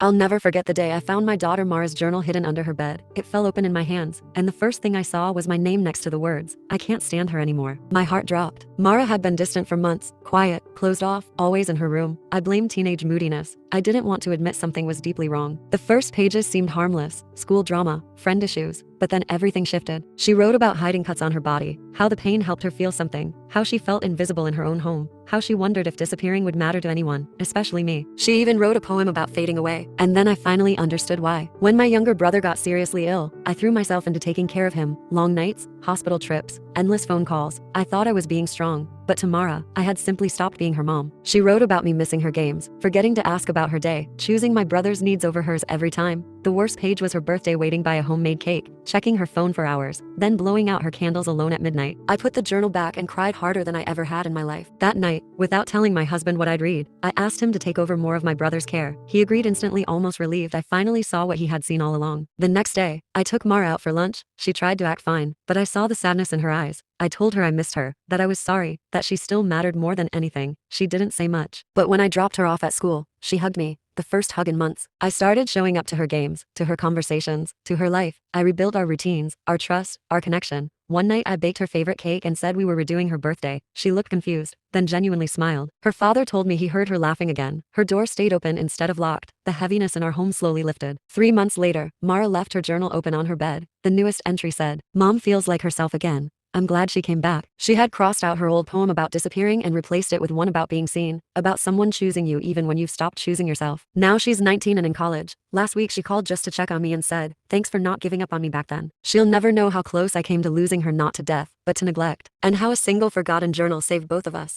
I'll never forget the day I found my daughter Mara's journal hidden under her bed. It fell open in my hands, and the first thing I saw was my name next to the words, "I can't stand her anymore." My heart dropped. Mara had been distant for months, quiet, closed off, always in her room. I blamed teenage moodiness. I didn't want to admit something was deeply wrong. The first pages seemed harmless, school drama, friend issues, but then everything shifted. She wrote about hiding cuts on her body, how the pain helped her feel something, how she felt invisible in her own home, how she wondered if disappearing would matter to anyone, especially me. She even wrote a poem about fading away. And then I finally understood why. When my younger brother got seriously ill, I threw myself into taking care of him. Long nights, hospital trips, endless phone calls. I thought I was being strong, but to Mara, I had simply stopped being her mom. She wrote about me missing her games, forgetting to ask about her day, choosing my brother's needs over hers every time. The worst page was her birthday waiting by a homemade cake, checking her phone for hours, then blowing out her candles alone at midnight. I put the journal back and cried harder than I ever had in my life. That night, without telling my husband what I'd read, I asked him to take over more of my brother's care. He agreed instantly, almost relieved I finally saw what he had seen all along. The next day, I took Mara out for lunch. She tried to act fine, but I saw the sadness in her eyes. I told her I missed her, that I was sorry, that she still mattered more than anything. She didn't say much. But when I dropped her off at school, she hugged me. The first hug in months. I started showing up to her games, to her conversations, to her life. I rebuilt our routines, our trust, our connection. One night I baked her favorite cake and said we were redoing her birthday. She looked confused, then genuinely smiled. Her father told me he heard her laughing again. Her door stayed open instead of locked. The heaviness in our home slowly lifted. 3 months later, Mara left her journal open on her bed. The newest entry said, "Mom feels like herself again. I'm glad she came back." She had crossed out her old poem about disappearing and replaced it with one about being seen, about someone choosing you even when you've stopped choosing yourself. Now she's 19 and in college. Last week she called just to check on me and said, "Thanks for not giving up on me back then." She'll never know how close I came to losing her, not to death, but to neglect, and how a single forgotten journal saved both of us.